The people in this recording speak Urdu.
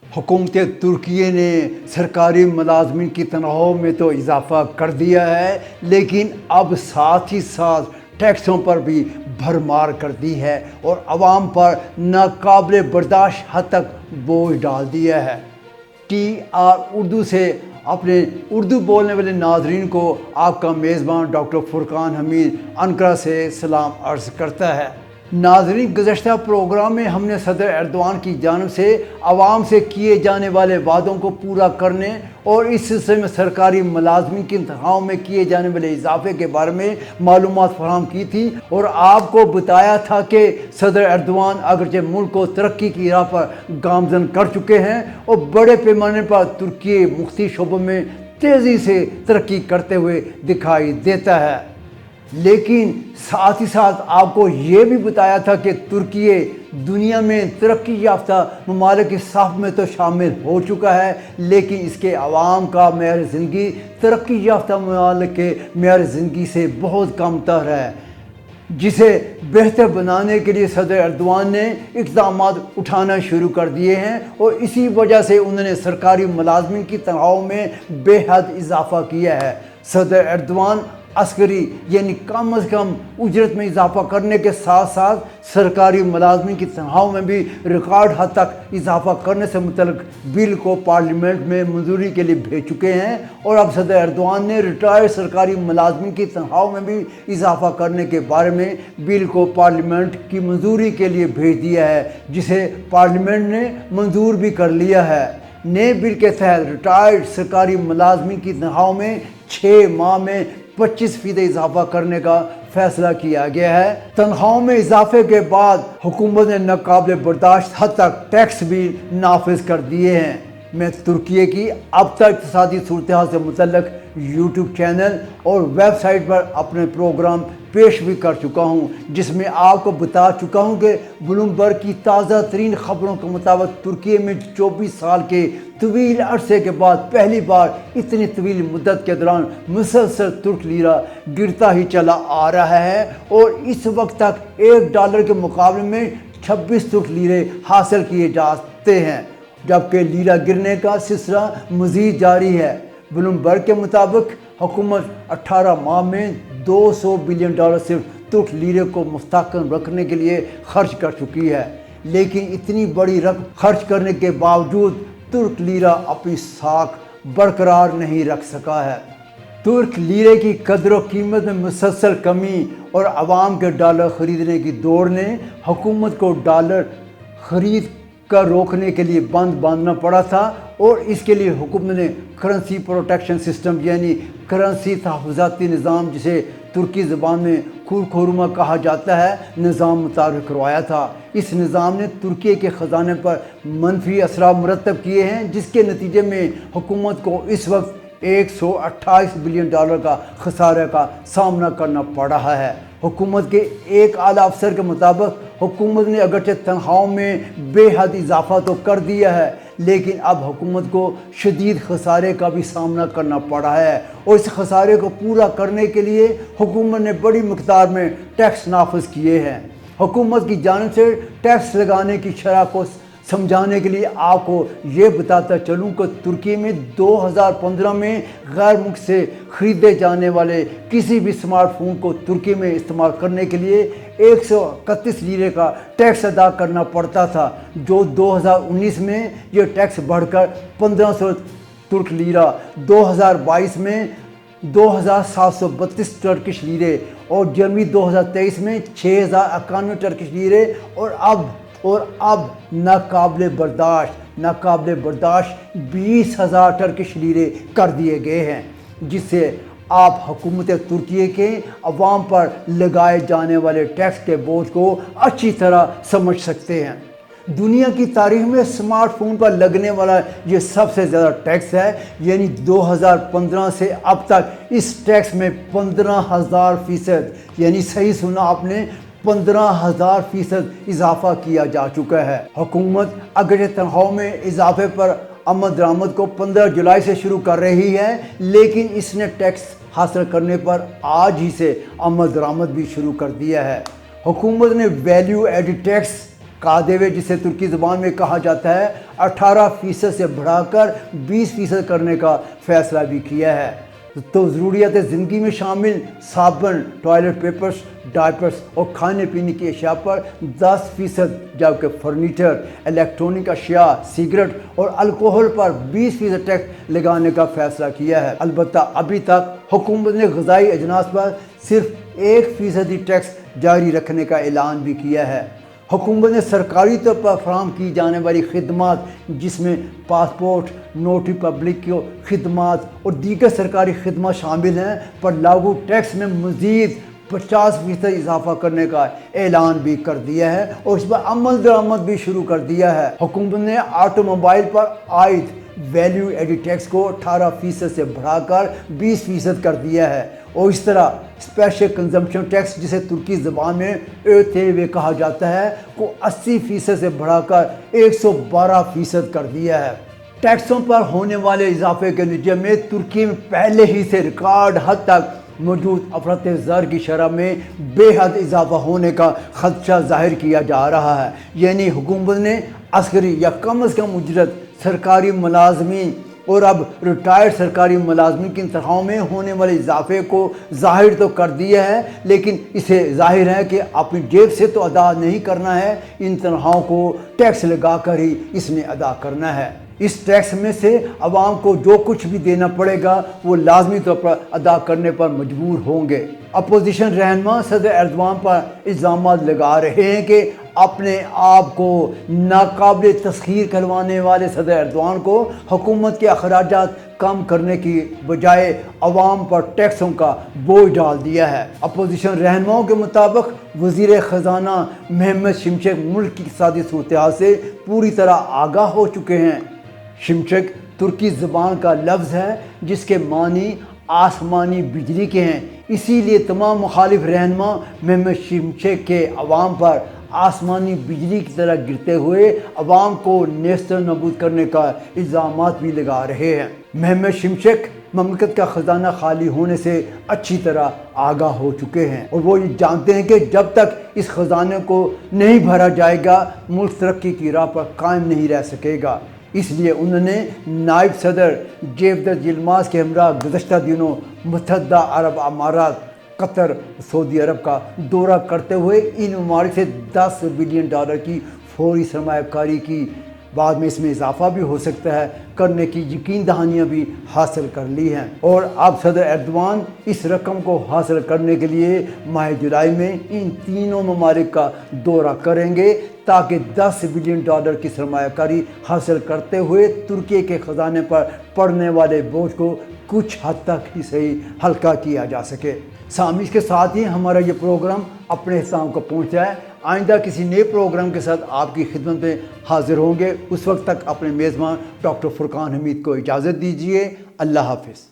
حکومت ترکی نے سرکاری ملازمین کی تنخواہوں میں تو اضافہ کر دیا ہے، لیکن اب ساتھ ہی ساتھ ٹیکسوں پر بھی بھرمار کر دی ہے اور عوام پر ناقابل برداشت حد تک بوجھ ڈال دیا ہے۔ TR اردو سے اپنے اردو بولنے والے ناظرین کو آپ کا میزبان ڈاکٹر فرقان حمید انقرہ سے سلام عرض کرتا ہے۔ ناظرین، گزشتہ پروگرام میں ہم نے صدر ایردوان کی جانب سے عوام سے کیے جانے والے وعدوں کو پورا کرنے اور اس سلسلے میں سرکاری ملازمین کی تنخواہوں میں کیے جانے والے اضافے کے بارے میں معلومات فراہم کی تھی اور آپ کو بتایا تھا کہ صدر ایردوان اگرچہ ملک کو ترقی کی راہ پر گامزن کر چکے ہیں اور بڑے پیمانے پر ترکی مختلف شعبوں میں تیزی سے ترقی کرتے ہوئے دکھائی دیتا ہے، لیکن ساتھ ہی ساتھ آپ کو یہ بھی بتایا تھا کہ ترکی دنیا میں ترقی یافتہ ممالک کی صف میں تو شامل ہو چکا ہے، لیکن اس کے عوام کا معیار زندگی ترقی یافتہ ممالک کے معیار زندگی سے بہت کم تر ہے، جسے بہتر بنانے کے لیے صدر ایردوان نے اقدامات اٹھانا شروع کر دیے ہیں اور اسی وجہ سے انہوں نے سرکاری ملازمین کی تنخواہوں میں بے حد اضافہ کیا ہے۔ صدر ایردوان عسکری یعنی کم از کم اجرت میں اضافہ کرنے کے ساتھ ساتھ سرکاری ملازمین کی تنخواہوں میں بھی ریکارڈ حد تک اضافہ کرنے سے متعلق بل کو پارلیمنٹ میں منظوری کے لیے بھیج چکے ہیں اور اب صدر ایردوان نے ریٹائرڈ سرکاری ملازمین کی تنخواہوں میں بھی اضافہ کرنے کے بارے میں بل کو پارلیمنٹ کی منظوری کے لیے بھیج دیا ہے، جسے پارلیمنٹ نے منظور بھی کر لیا ہے۔ نئے بل کے تحت ریٹائرڈ سرکاری ملازمین کی تنخواہوں میں 6 ماہ میں 25% اضافہ کرنے کا فیصلہ کیا گیا ہے۔ تنخواہوں میں اضافے کے بعد حکومت نے ناقابل برداشت حد تک ٹیکس بھی نافذ کر دیے ہیں۔ میں ترکی کی اب تک اقتصادی صورتحال سے متعلق یوٹیوب چینل اور ویب سائٹ پر اپنے پروگرام پیش بھی کر چکا ہوں، جس میں آپ کو بتا چکا ہوں کہ بلومبرگ کی تازہ ترین خبروں کے مطابق ترکی میں 24 سال کے طویل عرصے کے بعد پہلی بار اتنی طویل مدت کے دوران مسلسل ترک لیرہ گرتا ہی چلا آ رہا ہے اور اس وقت تک $1 کے مقابلے میں 26 ترک لیرے حاصل کیے جاتے ہیں، جبکہ لیرہ گرنے کا سلسلہ مزید جاری ہے۔ بلومبرگ کے مطابق حکومت 18 ماہ میں $200 بلین صرف ترک لیرے کو مستحکم رکھنے کے لیے خرچ کر چکی ہے، لیکن اتنی بڑی رقم خرچ کرنے کے باوجود ترک لیرہ اپنی ساکھ برقرار نہیں رکھ سکا ہے۔ ترک لیرے کی قدر و قیمت میں مسلسل کمی اور عوام کے ڈالر خریدنے کی دوڑ نے حکومت کو ڈالر خرید کا روکنے کے لیے بند باندھنا پڑا تھا اور اس کے لیے حکومت نے کرنسی پروٹیکشن سسٹم یعنی کرنسی تحفظاتی نظام، جسے ترکی زبان میں کورکورما کہا جاتا ہے، نظام متعارف کروایا تھا۔ اس نظام نے ترکی کے خزانے پر منفی اثرات مرتب کیے ہیں، جس کے نتیجے میں حکومت کو اس وقت $128 بلین کا خسارے کا سامنا کرنا پڑ رہا ہے۔ حکومت کے ایک اعلیٰ افسر کے مطابق حکومت نے اگرچہ تنخواہوں میں بے حد اضافہ تو کر دیا ہے، لیکن اب حکومت کو شدید خسارے کا بھی سامنا کرنا پڑ رہا ہے اور اس خسارے کو پورا کرنے کے لیے حکومت نے بڑی مقدار میں ٹیکس نافذ کیے ہیں۔ حکومت کی جانب سے ٹیکس لگانے کی شرح کو سمجھانے کے لیے آپ کو یہ بتاتا چلوں کہ ترکی میں 2015 میں غیر ملک سے خریدے جانے والے کسی بھی اسمارٹ فون کو ترکی میں استعمال کرنے کے لیے 131 لیرے کا ٹیکس ادا کرنا پڑتا تھا، جو 2019 میں یہ ٹیکس بڑھ کر 1500 ترک لیرہ، 2022 میں 2732 ٹرکش لیرے اور جنوری 2023 میں 6091 ٹرکش لیرے اور اب ناقابل برداشت 20,000 ٹرکش لیرے کر دیے گئے ہیں، جس سے آپ حکومت ترکی کے عوام پر لگائے جانے والے ٹیکس کے بوجھ کو اچھی طرح سمجھ سکتے ہیں۔ دنیا کی تاریخ میں اسمارٹ فون پر لگنے والا یہ سب سے زیادہ ٹیکس ہے، یعنی 2015 سے اب تک اس ٹیکس میں 15,000%، یعنی صحیح سنا آپ نے، 15,000% اضافہ کیا جا چکا ہے۔ حکومت اگرچہ تنخواہوں میں اضافے پر آمد درآمد کو 15 جولائی سے شروع کر رہی ہے، لیکن اس نے ٹیکس حاصل کرنے پر آج ہی سے عمل درآمد بھی شروع کر دیا ہے۔ حکومت نے ویلیو ایڈڈ ٹیکس KDV جسے ترکی زبان میں کہا جاتا ہے 18% سے بڑھا کر 20% کرنے کا فیصلہ بھی کیا ہے۔ تو ضروریات زندگی میں شامل صابن، ٹوائلٹ پیپرز، ڈائپرز اور کھانے پینے کی اشیاء پر 10%، جبکہ فرنیچر، الیکٹرانک اشیاء، سگریٹ اور الکوہل پر 20% ٹیکس لگانے کا فیصلہ کیا ہے۔ البتہ ابھی تک حکومت نے غذائی اجناس پر صرف 1% ٹیکس جاری رکھنے کا اعلان بھی کیا ہے۔ حکومت نے سرکاری طور پر فراہم کی جانے والی خدمات جس میں پاسپورٹ، نوٹری پبلک کی خدمات اور دیگر سرکاری خدمات شامل ہیں پر لاگو ٹیکس میں مزید 50% اضافہ کرنے کا اعلان بھی کر دیا ہے اور اس پر عمل درآمد بھی شروع کر دیا ہے۔ حکومت نے آٹو موبائل پر عائد ویلیو ایڈڈ ٹیکس کو 18% سے بڑھا کر 20% کر دیا ہے اور اس طرح اسپیشل کنزمپشن ٹیکس جسے ترکی زبان میں ÖTV کہا جاتا ہے کو 80% سے بڑھا کر 112% کر دیا ہے۔ ٹیکسوں پر ہونے والے اضافے کے نتیجے میں ترکی میں پہلے ہی سے ریکارڈ حد تک موجود افراط زر کی شرح میں بے حد اضافہ ہونے کا خدشہ ظاہر کیا جا رہا ہے۔ یعنی حکومت نے عسکری یا کم از کم اجرت سرکاری ملازمین اور اب ریٹائرڈ سرکاری ملازمین کی تنخواہوں میں ہونے والے اضافے کو ظاہر تو کر دیا ہے، لیکن اسے ظاہر ہے کہ اپنی جیب سے تو ادا نہیں کرنا ہے، ان تنخواہوں کو ٹیکس لگا کر ہی اس نے ادا کرنا ہے۔ اس ٹیکس میں سے عوام کو جو کچھ بھی دینا پڑے گا وہ لازمی طور پر ادا کرنے پر مجبور ہوں گے۔ اپوزیشن رہنما صدر ایردوان پر الزامات لگا رہے ہیں کہ اپنے آپ کو ناقابل تسخیر کروانے والے صدر ایردوان کو حکومت کے اخراجات کم کرنے کی بجائے عوام پر ٹیکسوں کا بوجھ ڈال دیا ہے۔ اپوزیشن رہنماؤں کے مطابق وزیر خزانہ محمد شمشک ملک کی اقتصادی صورتحال سے پوری طرح آگاہ ہو چکے ہیں۔ شمشک ترکی زبان کا لفظ ہے جس کے معنی آسمانی بجلی کے ہیں، اسی لیے تمام مخالف رہنما محمد شمشک کے عوام پر آسمانی بجلی کی طرح گرتے ہوئے عوام کو نیست و نابود کرنے کا الزامات بھی لگا رہے ہیں۔ محمد شمشک مملکت کا خزانہ خالی ہونے سے اچھی طرح آگاہ ہو چکے ہیں اور وہ یہ جانتے ہیں کہ جب تک اس خزانے کو نہیں بھرا جائے گا ملک ترقی کی راہ پر قائم نہیں رہ سکے گا۔ اس لیے انہوں نے نائب صدر جیودت یلماز کے ہمراہ گزشتہ دنوں متحدہ عرب امارات، قطر، سعودی عرب کا دورہ کرتے ہوئے ان ممالک سے $10 بلین کی فوری سرمایہ کاری کی، بعد میں اس میں اضافہ بھی ہو سکتا ہے، کرنے کی یقین دہانیاں بھی حاصل کر لی ہیں اور اب صدر ایردوان اس رقم کو حاصل کرنے کے لیے ماہ جولائی میں ان تینوں ممالک کا دورہ کریں گے تاکہ $10 بلین کی سرمایہ کاری حاصل کرتے ہوئے ترکی کے خزانے پر پڑنے والے بوجھ کو کچھ حد تک ہی صحیح ہلکا کیا جا سکے۔ سامعین، اس کے ساتھ ہی ہمارا یہ پروگرام اپنے اختتام کو پہنچا ہے۔ آئندہ کسی نئے پروگرام کے ساتھ آپ کی خدمت میں حاضر ہوں گے۔ اس وقت تک اپنے میزبان ڈاکٹر فرقان حمید کو اجازت دیجیے۔ اللہ حافظ۔